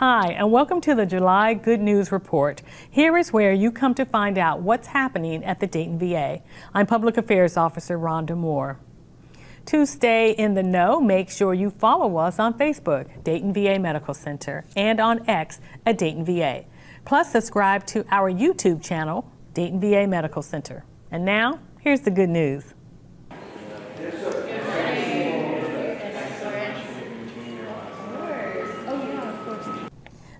Hi, and welcome to the July Good News Report. Here is where you come to find out what's happening at the Dayton VA. I'm Public Affairs Officer Rhonda Moore. To stay in the know, make sure you follow us on Facebook, Dayton VA Medical Center, and on X at Dayton VA. Plus, subscribe to our YouTube channel, Dayton VA Medical Center. And now, here's the good news.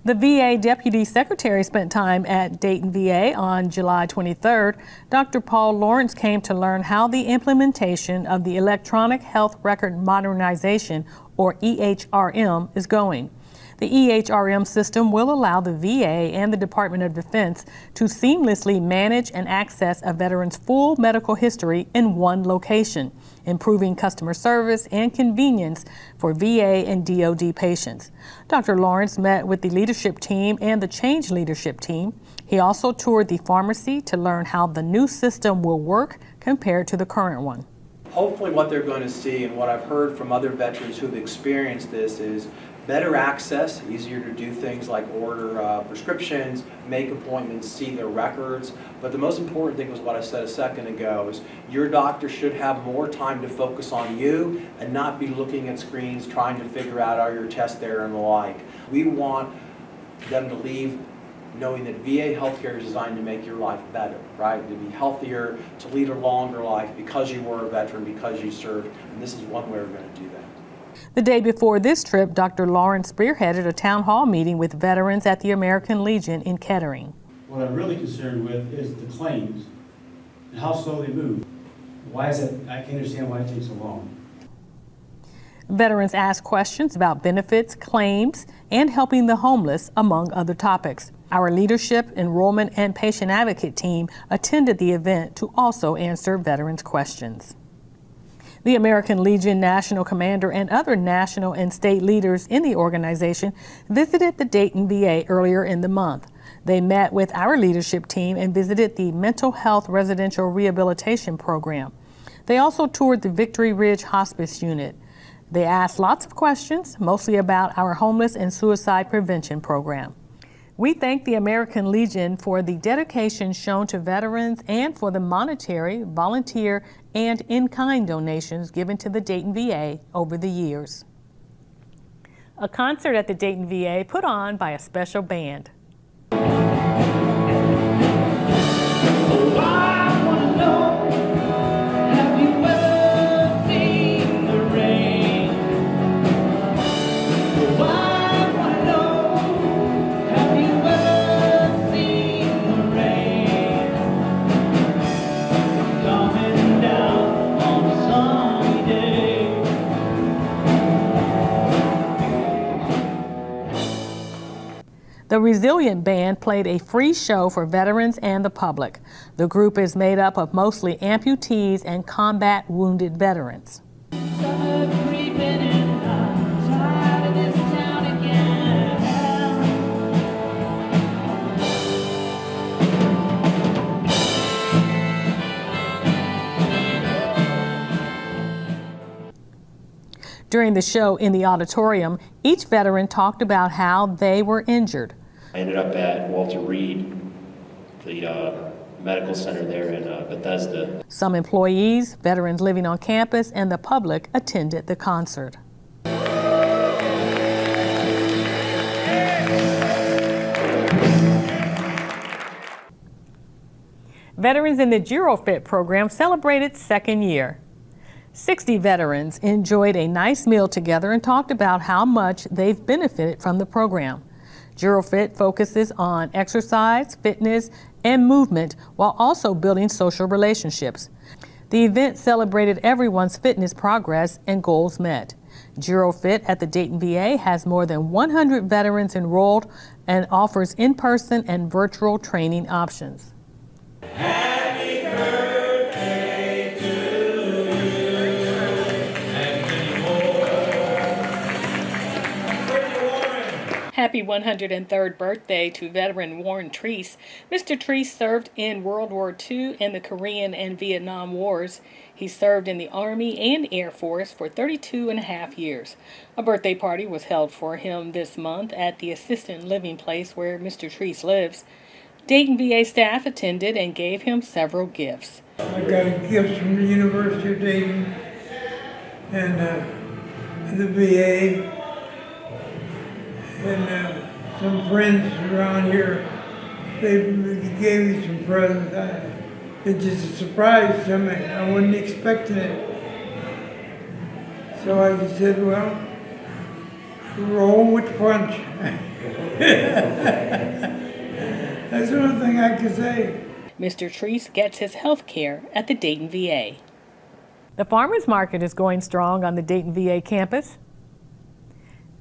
The VA Deputy Secretary spent time at Dayton VA on July 23rd. Dr. Paul Lawrence came to learn how the implementation of the Electronic Health Record Modernization, or EHRM, is going. The EHRM system will allow the VA and the Department of Defense to seamlessly manage and access a veteran's full medical history in one location, improving customer service and convenience for VA and DoD patients. Dr. Lawrence met with the leadership team and the Change leadership team. He also toured the pharmacy to learn how the new system will work compared to the current one. Hopefully what they're going to see, and what I've heard from other veterans who've experienced this, is better access, easier to do things like order prescriptions, make appointments, see their records. But the most important thing was what I said a second ago, is your doctor should have more time to focus on you and not be looking at screens trying to figure out are your tests there and the like. We want them to leave knowing that VA healthcare is designed to make your life better, right? To be healthier, to lead a longer life because you were a veteran, because you served, and this is one way we're going to do that. The day before this trip, Dr. Lawrence spearheaded a town hall meeting with veterans at the American Legion in Kettering. What I'm really concerned with is the claims and how slow they move. Why is it? I can't understand why it takes so long. Veterans asked questions about benefits, claims, and helping the homeless, among other topics. Our leadership, enrollment, and patient advocate team attended the event to also answer veterans' questions. The American Legion National Commander and other national and state leaders in the organization visited the Dayton VA earlier in the month. They met with our leadership team and visited the Mental Health Residential Rehabilitation Program. They also toured the Victory Ridge Hospice Unit. They asked lots of questions, mostly about our homeless and suicide prevention program. We thank the American Legion for the dedication shown to veterans and for the monetary, volunteer, and in-kind donations given to the Dayton VA over the years. A concert at the Dayton VA put on by a special band. The Resilient Band played a free show for veterans and the public. The group is made up of mostly amputees and combat wounded veterans. During the show in the auditorium, each veteran talked about how they were injured. I ended up at Walter Reed, the medical center there in Bethesda. Some employees, veterans living on campus, and the public attended the concert. Veterans in the Gerofit program celebrated second year. 60 veterans enjoyed a nice meal together and talked about how much they've benefited from the program. Gerofit focuses on exercise, fitness, and movement while also building social relationships. The event celebrated everyone's fitness progress and goals met. Gerofit at the Dayton VA has more than 100 veterans enrolled and offers in-person and virtual training options. Happy birthday to you, and many more. Happy 103rd birthday to veteran Warren Treese. Mr. Treese served in World War II and the Korean and Vietnam Wars. He served in the Army and Air Force for 32 and a half years. A birthday party was held for him this month at the assisted living place where Mr. Treese lives. Dayton VA staff attended and gave him several gifts. I got gifts from the University of Dayton and the VA. And some friends around here, they gave me some presents. It's just a surprise to me. I wasn't expecting it. So I just said, well, roll with the punch. That's the only thing I can say. Mr. Treese gets his health care at the Dayton VA. The farmers market is going strong on the Dayton VA campus.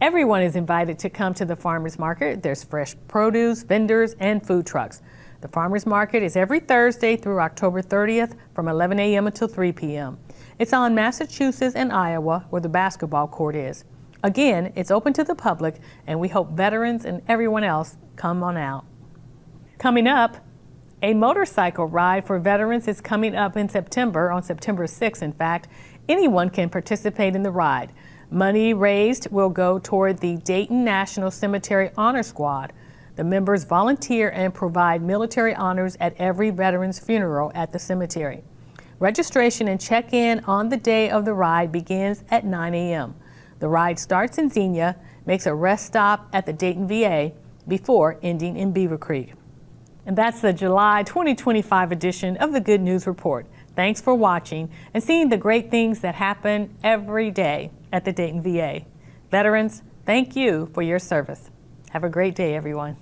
Everyone is invited to come to the farmers market. There's fresh produce, vendors, and food trucks. The farmers market is every Thursday through October 30th from 11 a.m. until 3 p.m. It's on Massachusetts and Iowa where the basketball court is. Again, it's open to the public, and we hope veterans and everyone else come on out. Coming up, a motorcycle ride for veterans is coming up in September, on September 6th, in fact. Anyone can participate in the ride. Money raised will go toward the Dayton National Cemetery Honor Squad. The members volunteer and provide military honors at every veteran's funeral at the cemetery. Registration and check-in on the day of the ride begins at 9 a.m. The ride starts in Xenia, makes a rest stop at the Dayton VA before ending in Beaver Creek. And that's the July 2025 edition of the Good News Report. Thanks for watching and seeing the great things that happen every day at the Dayton VA. Veterans, thank you for your service. Have a great day, everyone.